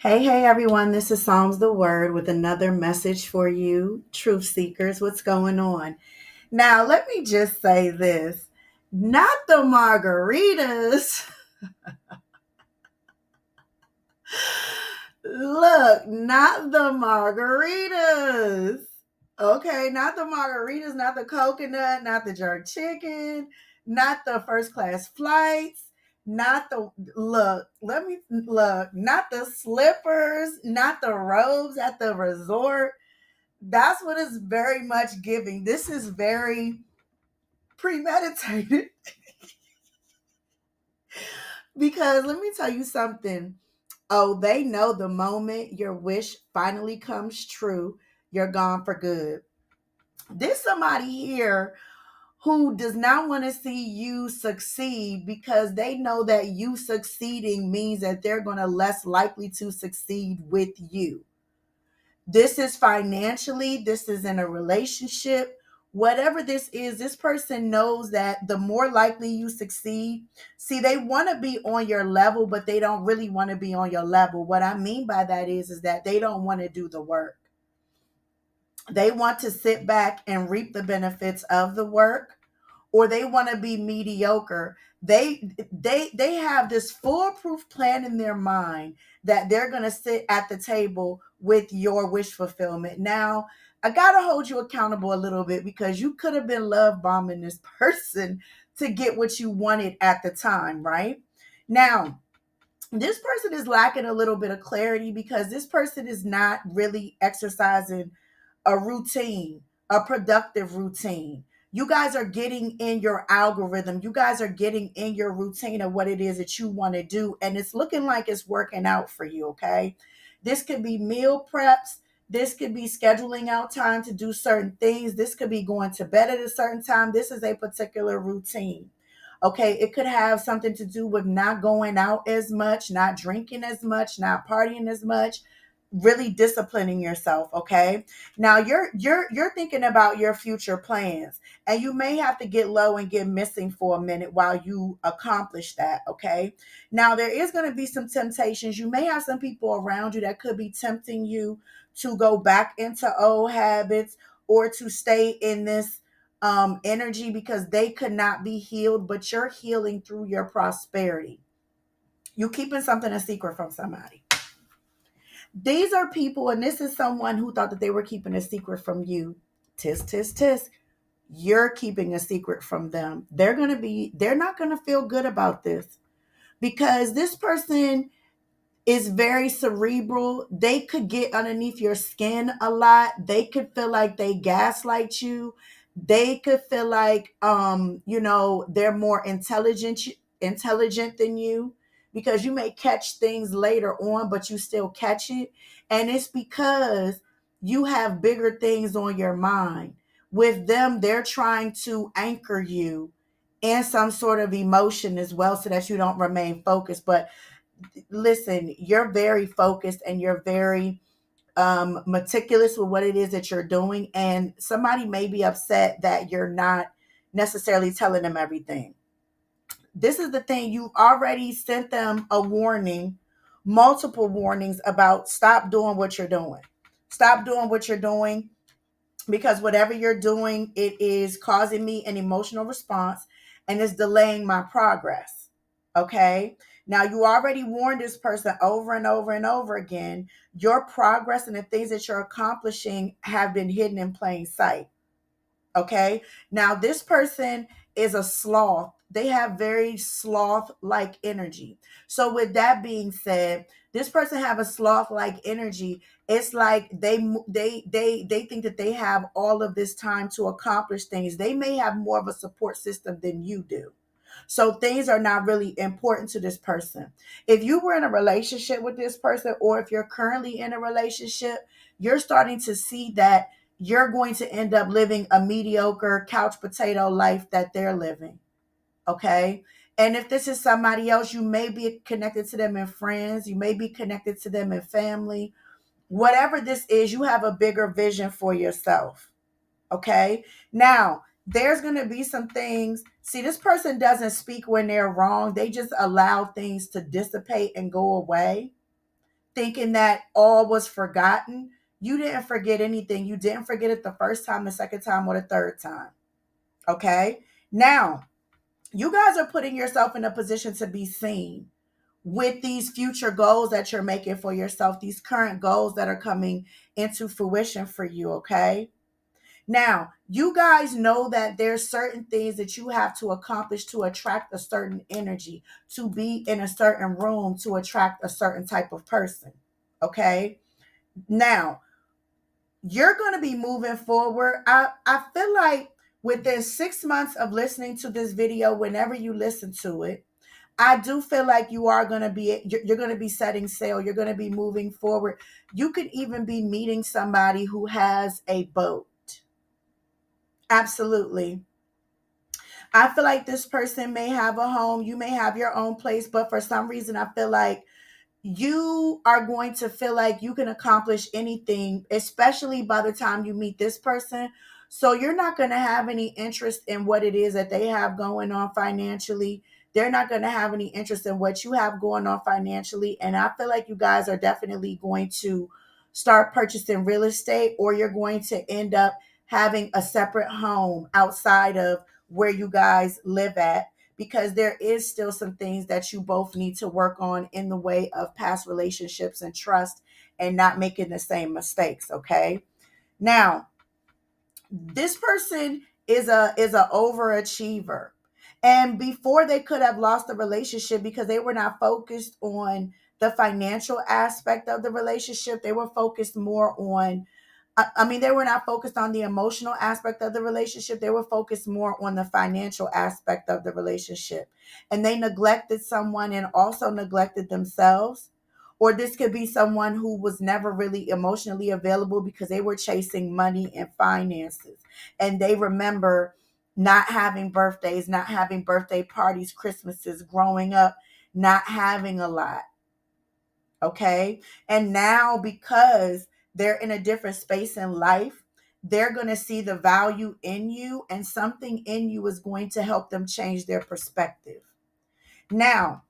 Hey, everyone. This is Psalms the Word with another message for you, truth seekers. What's going on? Now, let me just say this, not the margaritas. Look, not the margaritas. Okay, not the margaritas, not the coconut, not the jerk chicken, not the first class flights, not the not the slippers, not the robes at the resort. That's what it's very much giving. This is very premeditated because let me tell you something. Oh, they know the moment your wish finally comes true, you're gone for good. There's somebody here who does not want to see you succeed because they know that you succeeding means that they're going to less likely to succeed with you. This is financially, this is in a relationship, whatever this person knows that the more likely you succeed. See, they want to be on your level, but they don't really want to be on your level. What I mean by that is that they don't want to do the work. They want to sit back and reap the benefits of the work, or they want to be mediocre. They have this foolproof plan in their mind that they're going to sit at the table with your wish fulfillment. Now, I got to hold you accountable a little bit because you could have been love bombing this person to get what you wanted at the time, right? Now, this person is lacking a little bit of clarity because this person is not really exercising a routine, a productive routine. You guys are getting in your algorithm. You guys are getting in your routine of what it is that you want to do. And it's looking like it's working out for you, okay? This could be meal preps. This could be scheduling out time to do certain things. This could be going to bed at a certain time. This is a particular routine. Okay, it could have something to do with not going out as much, not drinking as much, not partying as much, really disciplining yourself. Okay, now you're thinking about your future plans, and you may have to get low and get missing for a minute while you accomplish that. Okay, now there is going to be some temptations. You may have some people around you that could be tempting you to go back into old habits or to stay in this energy because they could not be healed, but you're healing through your prosperity. You keeping something a secret from somebody. These are people, and this is someone who thought that they were keeping a secret from you. Tisk, tisk, tisk. You're keeping a secret from them. They're not gonna feel good about this because this person is very cerebral. They could get underneath your skin a lot. They could feel like they gaslight you. They could feel like they're more intelligent than you because you may catch things later on, but you still catch it. And it's because you have bigger things on your mind. With them, they're trying to anchor you in some sort of emotion as well so that you don't remain focused. But listen, you're very focused and you're very meticulous with what it is that you're doing. And somebody may be upset that you're not necessarily telling them everything. This is the thing, you've already sent them a warning, multiple warnings about stop doing what you're doing. Stop doing what you're doing because whatever you're doing, it is causing me an emotional response and it's delaying my progress. Okay. Now, you already warned this person over and over and over again. Your progress and the things that you're accomplishing have been hidden in plain sight. Okay. Now, this person is a sloth. They have very sloth like energy. So, with that being said, this person have a sloth like energy. It's like they think that they have all of this time to accomplish things. They may have more of a support system than you do. So things are not really important to this person. If you were in a relationship with this person, or if you're currently in a relationship, you're starting to see that you're going to end up living a mediocre couch potato life that they're living. Okay. And if this is somebody else, you may be connected to them in friends, you may be connected to them in family. Whatever this is, you have a bigger vision for yourself. Okay. Now, there's going to be some things. See, this person doesn't speak when they're wrong, they just allow things to dissipate and go away. thinking that all was forgotten. You didn't forget anything. You didn't forget it the first time, the second time, or the third time. Okay? Now, you guys are putting yourself in a position to be seen with these future goals that you're making for yourself, these current goals that are coming into fruition for you, okay? Now, you guys know that there's certain things that you have to accomplish to attract a certain energy, to be in a certain room, to attract a certain type of person, okay? Now, you're going to be moving forward. I feel like within 6 months of listening to this video, whenever you listen to it, I do feel like you are going to be, you're going to be setting sail. You're going to be moving forward. You could even be meeting somebody who has a boat. Absolutely. I feel like this person may have a home. You may have your own place, but for some reason, I feel like you are going to feel like you can accomplish anything, especially by the time you meet this person. So you're not going to have any interest in what it is that they have going on financially. They're not going to have any interest in what you have going on financially. And I feel like you guys are definitely going to start purchasing real estate, or you're going to end up having a separate home outside of where you guys live at, because there is still some things that you both need to work on in the way of past relationships and trust, and not making the same mistakes, okay? Now, this person is a overachiever. And before, they could have lost the relationship because they were not focused on the financial aspect of the relationship. They were focused more on, I mean, they were not focused on the emotional aspect of the relationship. They were focused more on the financial aspect of the relationship. And they neglected someone and also neglected themselves. Or this could be someone who was never really emotionally available because they were chasing money and finances. And they remember not having birthdays, not having birthday parties, Christmases, growing up, not having a lot. Okay. And now, because they're in a different space in life, they're going to see the value in you, and something in you is going to help them change their perspective. Now,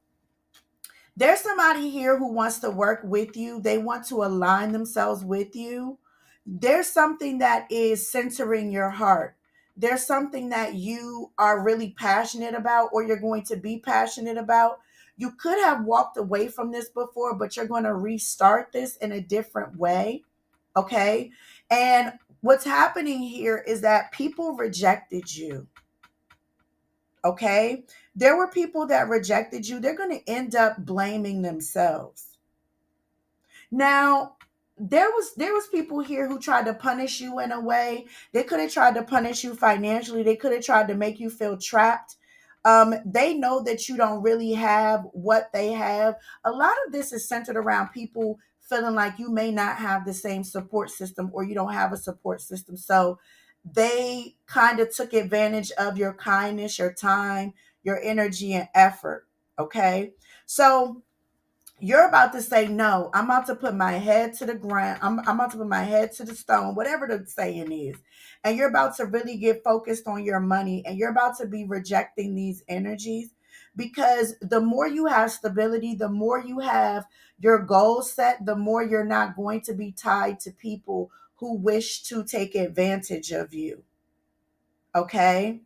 there's somebody here who wants to work with you. They want to align themselves with you. There's something that is centering your heart. There's something that you are really passionate about, or you're going to be passionate about. You could have walked away from this before, but you're going to restart this in a different way. Okay. And what's happening here is that people rejected you. Okay. There were people that rejected you. They're going to end up blaming themselves. Now, there was people here who tried to punish you in a way. They could have tried to punish you financially. They could have tried to make you feel trapped. They know that you don't really have what they have. A lot of this is centered around people feeling like you may not have the same support system, or you don't have a support system. So they kind of took advantage of your kindness, your time, your energy, and effort. Okay. So you're about to say no. I'm about to put my head to the ground. I'm about to put my head to the stone, whatever the saying is. And you're about to really get focused on your money, and you're about to be rejecting these energies, because the more you have stability, the more you have your goals set, the more you're not going to be tied to people who wish to take advantage of you. Okay.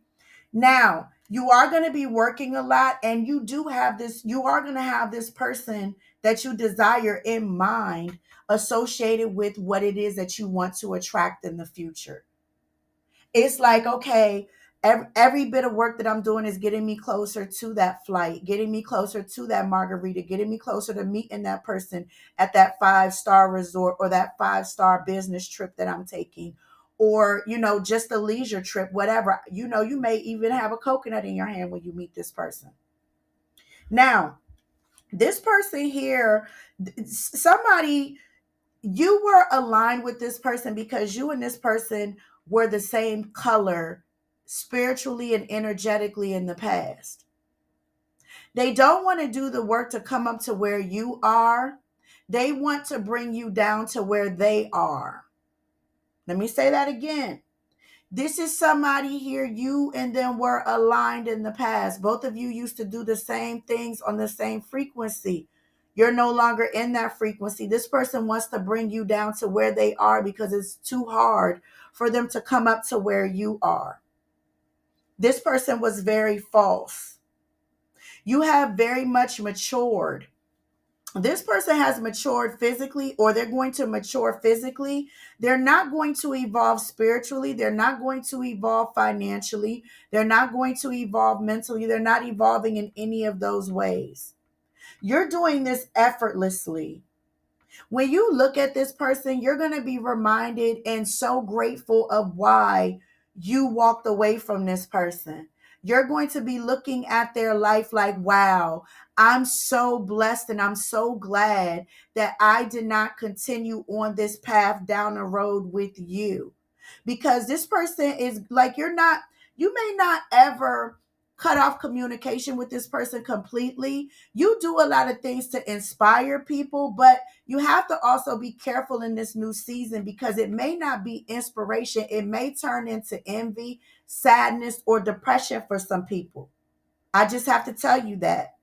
Now, you are going to be working a lot, and you are going to have this person that you desire in mind, associated with what it is that you want to attract in the future. It's like, okay, every bit of work that I'm doing is getting me closer to that flight, getting me closer to that margarita, getting me closer to meeting that person at that 5-star resort, or that 5-star business trip that I'm taking, or, just a leisure trip, whatever. You may even have a coconut in your hand when you meet this person. Now, this person here, somebody, you were aligned with this person because you and this person were the same color spiritually and energetically in the past. They don't want to do the work to come up to where you are. They want to bring you down to where they are. Let me say that again. This is somebody here, you and them were aligned in the past. Both of you used to do the same things on the same frequency. You're no longer in that frequency. This person wants to bring you down to where they are because it's too hard for them to come up to where you are. This person was very false. You have very much matured. This person has matured physically, or they're going to mature physically. They're not going to evolve spiritually. They're not going to evolve financially. They're not going to evolve mentally. They're not evolving in any of those ways. You're doing this effortlessly. When you look at this person, you're going to be reminded and so grateful of why you walked away from this person. You're going to be looking at their life like, wow, I'm so blessed and I'm so glad that I did not continue on this path down the road with you. Because this person is like, you may not ever cut off communication with this person completely. You do a lot of things to inspire people, but you have to also be careful in this new season because it may not be inspiration. It may turn into envy, sadness, or depression for some people. I just have to tell you that.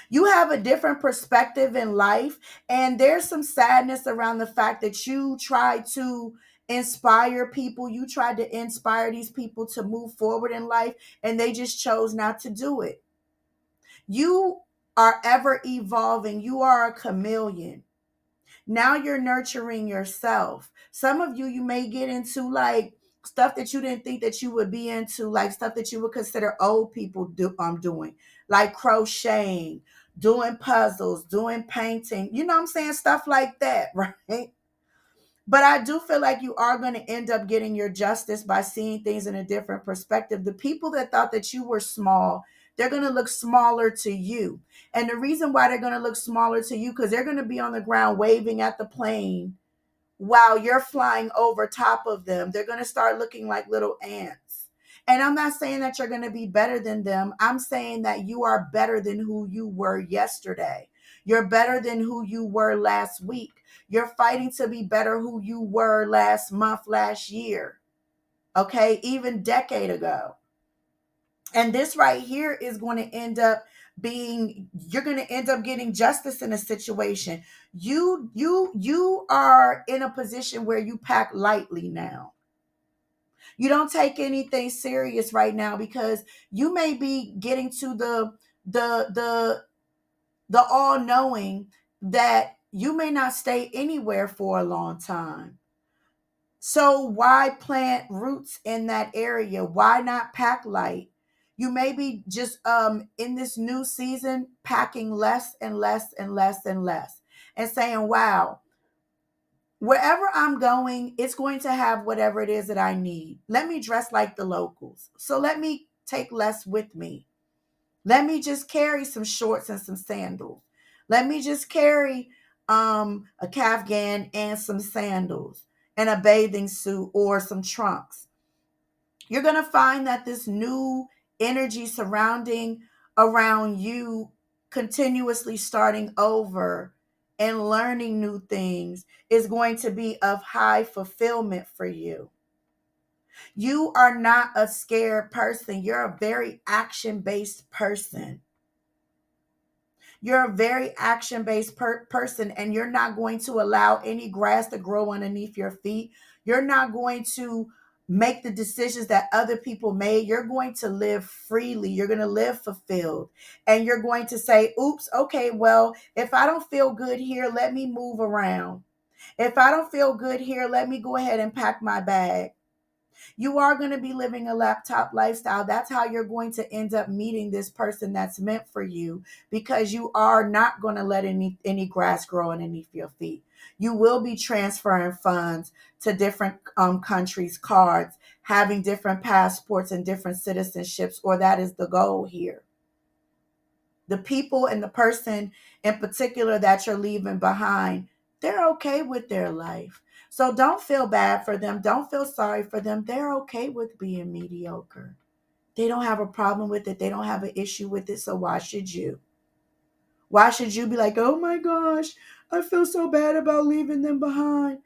You have a different perspective in life, and there's some sadness around the fact that you try to inspire people. You tried to inspire these people to move forward in life, and they just chose not to do it. You are ever evolving. You are a chameleon. Now you're nurturing yourself. Some of you may get into like stuff that you didn't think that you would be into, like stuff that you would consider old people doing, like crocheting, doing puzzles, doing painting. You know what I'm saying? Stuff like that, right? But I do feel like you are going to end up getting your justice by seeing things in a different perspective. The people that thought that you were small, they're going to look smaller to you. And the reason why they're going to look smaller to you, because they're going to be on the ground waving at the plane while you're flying over top of them. They're going to start looking like little ants. And I'm not saying that you're going to be better than them. I'm saying that you are better than who you were yesterday. You're better than who you were last week. You're fighting to be better who you were last month, last year, okay, even decade ago. And this right here is going to end up being, you're going to end up getting justice in a situation. You are in a position where you pack lightly now. You don't take anything serious right now because you may be getting to the all knowing that you may not stay anywhere for a long time. So why plant roots in that area? Why not pack light? You may be just in this new season packing less and less and less and less and saying, wow, wherever I'm going, it's going to have whatever it is that I need. Let me dress like the locals. So let me take less with me. Let me just carry some shorts and some sandals. Let me just carry a kafgan and some sandals and a bathing suit or some trunks. You're going to find that this new energy surrounding around you, continuously starting over and learning new things, is going to be of high fulfillment for you. You are not a scared person. You're a very action-based person. You're a very action-based person, and you're not going to allow any grass to grow underneath your feet. You're not going to make the decisions that other people made. You're going to live freely. You're going to live fulfilled. And you're going to say, oops, okay, well, if I don't feel good here, let me move around. If I don't feel good here, let me go ahead and pack my bag. You are going to be living a laptop lifestyle. That's how you're going to end up meeting this person that's meant for you, because you are not going to let any grass grow underneath your feet. You will be transferring funds to different countries, cards, having different passports and different citizenships, or that is the goal here. The people and the person in particular that you're leaving behind, they're okay with their life. So don't feel bad for them. Don't feel sorry for them. They're okay with being mediocre. They don't have a problem with it. They don't have an issue with it. So why should you? Why should you be like, oh my gosh, I feel so bad about leaving them behind?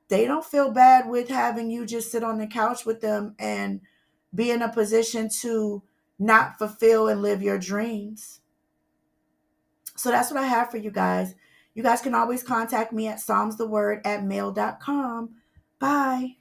They don't feel bad with having you just sit on the couch with them and be in a position to not fulfill and live your dreams. So that's what I have for you guys. You guys can always contact me at psalmstheword@mail.com. Bye.